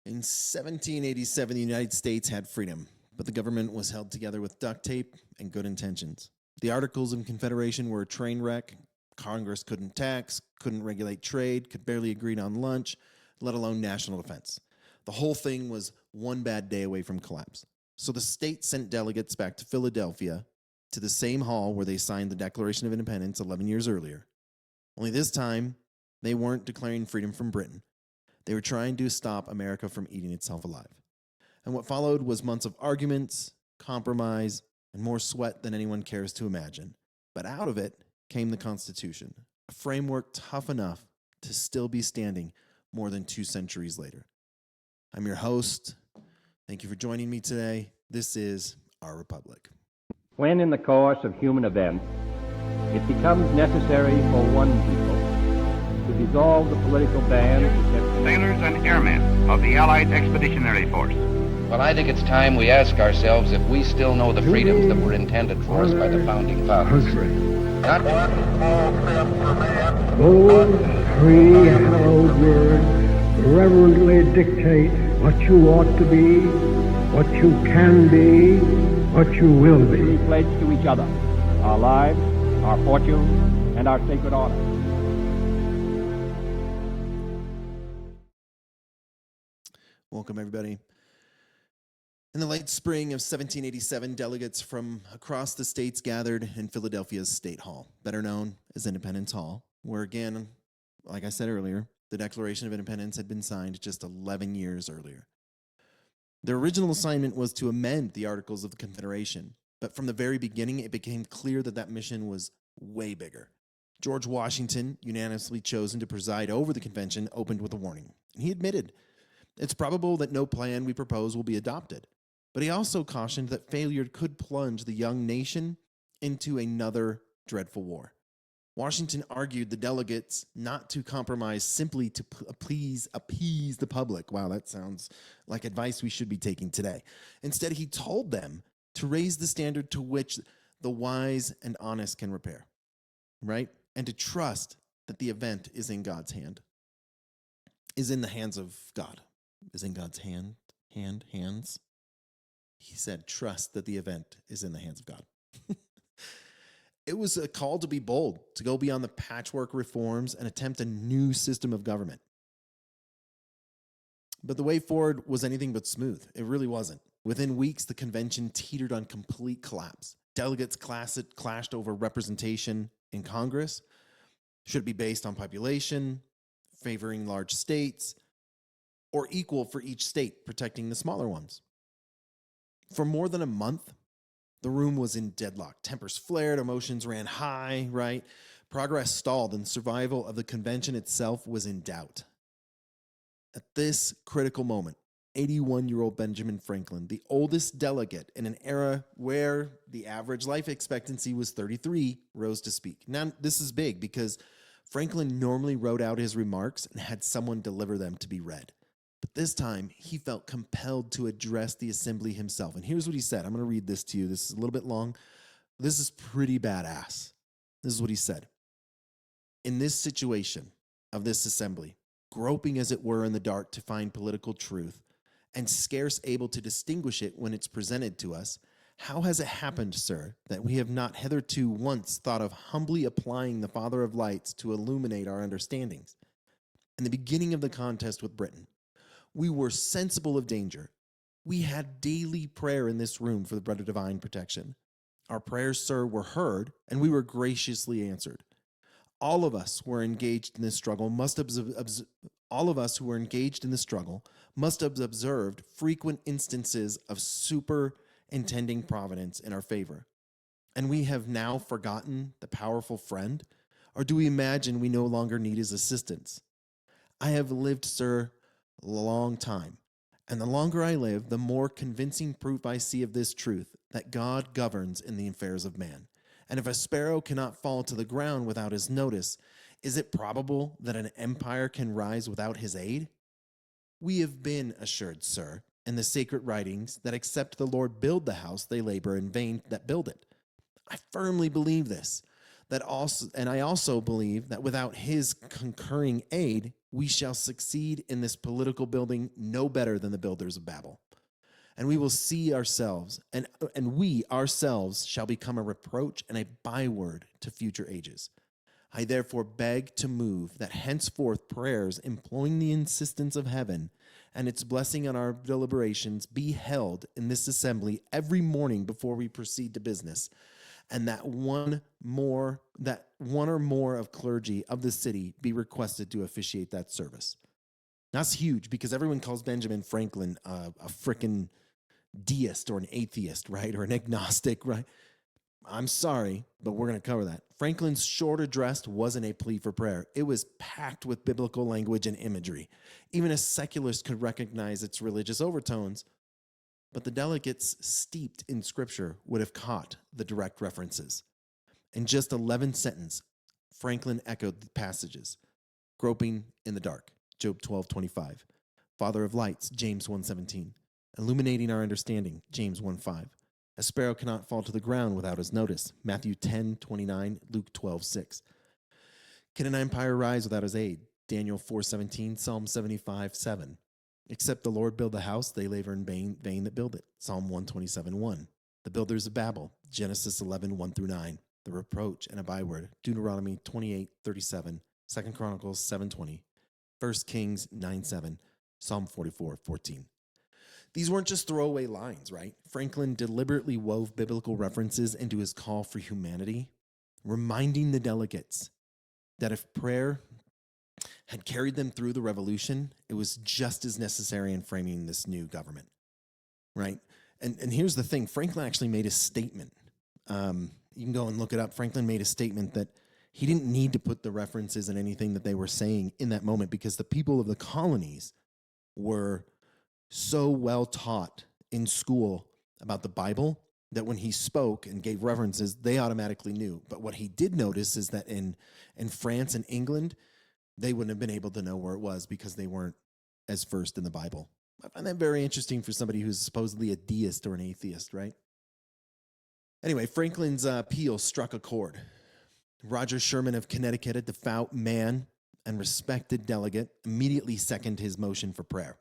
In 1787, the United States had freedom, but the government was held together with duct tape and good intentions. The Articles of Confederation were a train wreck. Congress couldn't tax, couldn't regulate trade, could barely agree on lunch, let alone national defense. The whole thing was one bad day away from collapse. So the state sent delegates back to Philadelphia, to the same hall where they signed the Declaration of Independence 11 years earlier. Only this time, they weren't declaring freedom from Britain. They were trying to stop America from eating itself alive. And what followed was months of arguments, compromise, and more sweat than anyone cares to imagine. But out of it came the Constitution, a framework tough enough to still be standing more than 2 centuries later. I'm your host. Thank you for joining me today. This is Our Republic. When in the course of human events it becomes necessary for one people to dissolve the political band that kept sailors and airmen of the Allied Expeditionary Force. Well, I think it's time we ask ourselves if we still know the freedoms that were intended for us by the founding fathers. Not Those three hallowed words reverently dictate what you ought to be, what you can be, what you will be. we pledge to each other our lives, our fortunes, and our sacred honor. Welcome, everybody. In the late spring of 1787, delegates from across the states gathered in Philadelphia's State Hall, better known as Independence Hall, where again, like I said earlier, the Declaration of Independence had been signed just 11 years earlier. Their original assignment was to amend the Articles of the Confederation, but from the very beginning, it became clear that that mission was way bigger. George Washington, unanimously chosen to preside over the convention, opened with a warning. He admitted, it's probable that no plan we propose will be adopted. But he also cautioned that failure could plunge the young nation into another dreadful war. Washington argued the delegates not to compromise simply to appease the public. Wow, that sounds like advice we should be taking today. Instead, he told them to raise the standard to which the wise and honest can repair, right? And to trust that the event is in God's hand, is in the hands of God, is in God's hands. He said, trust that the event is in the hands of God. It was a call to be bold, to go beyond the patchwork reforms and attempt a new system of government. But the way forward was anything but smooth. It really wasn't. Within weeks, the convention teetered on complete collapse. Delegates clashed over representation in Congress. Should it be based on population, favoring large states, or equal for each state, protecting the smaller ones? For more than a month, the room was in deadlock. Tempers flared, emotions ran high, right? Progress stalled, and survival of the convention itself was in doubt. At this critical moment, 81-year-old Benjamin Franklin, the oldest delegate in an era where the average life expectancy was 33, rose to speak. Now, this is big because Franklin normally wrote out his remarks and had someone deliver them to be read. But this time, he felt compelled to address the assembly himself. And here's what he said. I'm going to read this to you. This is a little bit long. This is pretty badass. This is what he said. In this situation of this assembly, groping as it were in the dark to find political truth, and scarce able to distinguish it when it's presented to us, how has it happened, sir, that we have not hitherto once thought of humbly applying the Father of lights to illuminate our understandings? In the beginning of the contest with Britain, we were sensible of danger. We had daily prayer in this room for the bread of divine protection. Our prayers, sir, were heard, and we were graciously answered. All of us who were engaged in this struggle must have observed frequent instances of superintending providence in our favor. And we have now forgotten the powerful friend? Or do we imagine we no longer need his assistance? I have lived, sir, a long time, and the longer I live, the more convincing proof I see of this truth, that God governs in the affairs of man. And if a sparrow cannot fall to the ground without his notice, is it probable that an empire can rise without his aid? We have been assured, sir, in the sacred writings, that except the Lord build the house, they labor in vain that build it. I firmly believe this, I also believe that without his concurring aid, we shall succeed in this political building no better than the builders of Babel. And we will see ourselves, and we ourselves shall become a reproach and a byword to future ages. I therefore beg to move that henceforth prayers imploring the insistence of heaven and its blessing on our deliberations be held in this assembly every morning before we proceed to business, and that one or more of clergy of the city be requested to officiate that service. That's huge because everyone calls Benjamin Franklin a frickin' deist or an atheist, right? Or an agnostic, right? I'm sorry, but we're going to cover that. Franklin's short address wasn't a plea for prayer. It was packed with biblical language and imagery. Even a secularist could recognize its religious overtones, but the delegates steeped in scripture would have caught the direct references. In just 11 sentences, Franklin echoed the passages. Groping in the dark, Job 12:25. Father of lights, James 1:17. Illuminating our understanding, James 1:5. A sparrow cannot fall to the ground without his notice, Matthew 10:29, Luke 12:6. Can an empire rise without his aid, Daniel 4:17, Psalm 75:7. Except the Lord build the house, they labor in vain that build it, Psalm 127:1. The builders of Babel, Genesis 11:1-9. The reproach and a byword, Deuteronomy 28:37, 2 Chronicles 7:20, 1 Kings 9:7, Psalm 44:14. These weren't just throwaway lines, right? Franklin deliberately wove biblical references into his call for humanity, reminding the delegates that if prayer had carried them through the revolution, it was just as necessary in framing this new government, right? And here's the thing. Franklin actually made a statement. You can go and look it up. Franklin made a statement that he didn't need to put the references in anything that they were saying in that moment because the people of the colonies were so well taught in school about the Bible that when he spoke and gave references, they automatically knew. But what he did notice is that in France and England, they wouldn't have been able to know where it was because they weren't as versed in the Bible. I find that very interesting for somebody who's supposedly a deist or an atheist, right? Anyway, Franklin's appeal struck a chord. Roger Sherman of Connecticut, a devout man and respected delegate, immediately seconded his motion for prayer.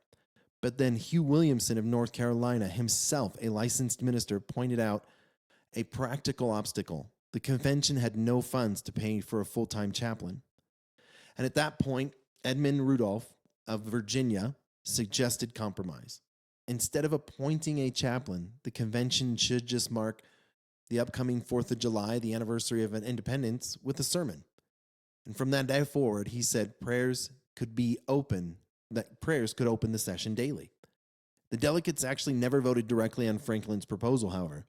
But then Hugh Williamson of North Carolina, himself a licensed minister, pointed out a practical obstacle. The convention had no funds to pay for a full-time chaplain. And at that point, Edmund Rudolph of Virginia suggested compromise. Instead of appointing a chaplain, the convention should just mark the upcoming 4th of July, the anniversary of independence, with a sermon. And from that day forward, he said prayers could open the session daily. The delegates actually never voted directly on Franklin's proposal, however.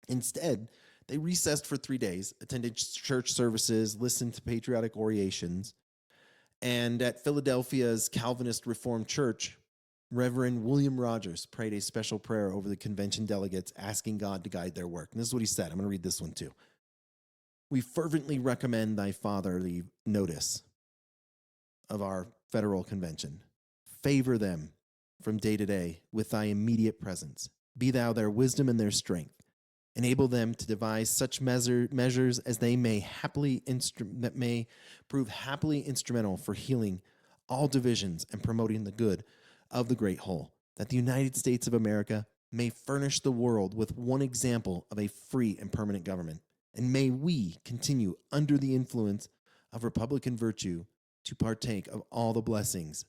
Instead, they recessed for 3 days, attended church services, listened to patriotic orations, and at Philadelphia's Calvinist Reformed Church, Reverend William Rogers prayed a special prayer over the convention delegates, asking God to guide their work. And this is what he said. I'm going to read this one too. We fervently recommend thy fatherly notice of our federal convention. Favor them from day to day with thy immediate presence. Be thou their wisdom and their strength. Enable them to devise such measures as they may that may prove happily instrumental for healing all divisions and promoting the good of the great whole, that the United States of America may furnish the world with one example of a free and permanent government, and may we continue under the influence of republican virtue to partake of all the blessings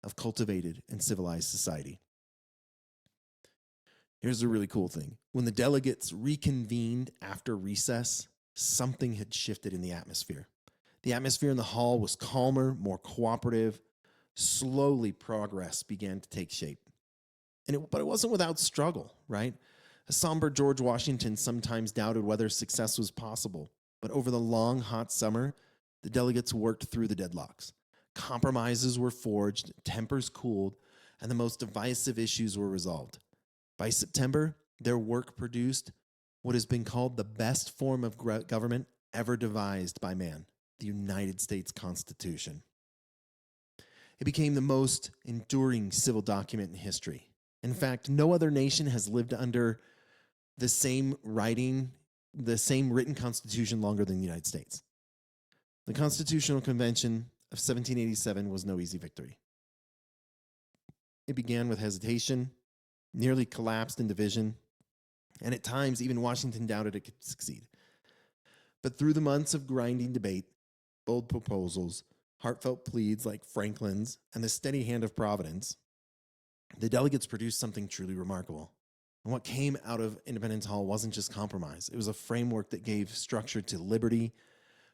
of cultivated and civilized society. Here's a really cool thing. When the delegates reconvened after recess, something had shifted in the atmosphere. The atmosphere in the hall was calmer, more cooperative. Slowly, progress began to take shape. But it wasn't without struggle, right? A somber George Washington sometimes doubted whether success was possible. But over the long, hot summer, the delegates worked through the deadlocks. Compromises were forged, tempers cooled, and the most divisive issues were resolved. By September, their work produced what has been called the best form of government ever devised by man, the United States Constitution. It became the most enduring civil document in history. In fact, no other nation has lived under the same writing the same written constitution longer than the United States. The Constitutional Convention of 1787 was no easy victory. It began with hesitation, nearly collapsed in division, and at times even Washington doubted it could succeed. But through the months of grinding debate, bold proposals, heartfelt pleas like Franklin's, and the steady hand of Providence, the delegates produced something truly remarkable. And what came out of Independence Hall wasn't just compromise. It was a framework that gave structure to liberty,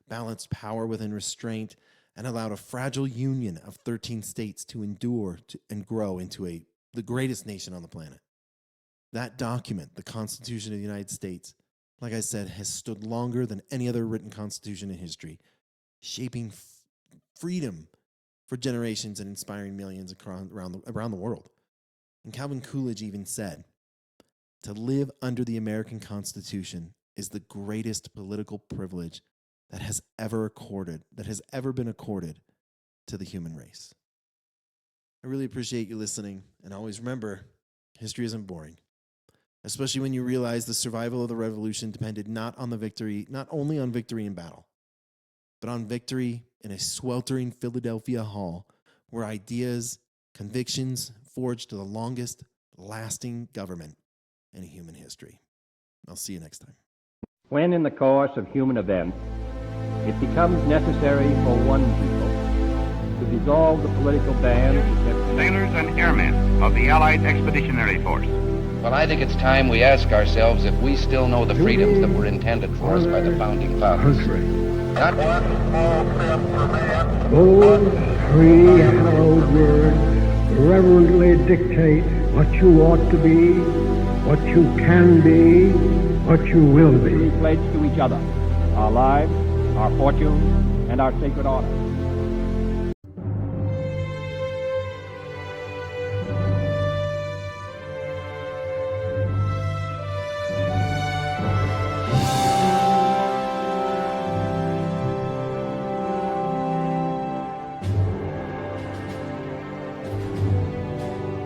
balanced power within restraint, and allowed a fragile union of 13 states to endure and grow into the greatest nation on the planet. That document, the Constitution of the United States, like I said, has stood longer than any other written constitution in history, shaping freedom for generations and inspiring millions around the world. And Calvin Coolidge even said, "To live under the American Constitution is the greatest political privilege that has ever been accorded to the human race." I really appreciate you listening, and always remember, history isn't boring, especially when you realize the survival of the revolution depended not only on victory in battle, but on victory in a sweltering Philadelphia hall where ideas, convictions forged the longest lasting government in human history. I'll see you next time. When in the course of human events it becomes necessary for one people to dissolve the political bands that Sailors and airmen of the Allied Expeditionary Force. Well, I think it's time we ask ourselves if we still know the freedoms that were intended for us by the founding fathers. Not Those three hallowed words reverently dictate what you ought to be, what you can be, what you will be. we pledge to each other our lives, our fortunes, and our sacred honor.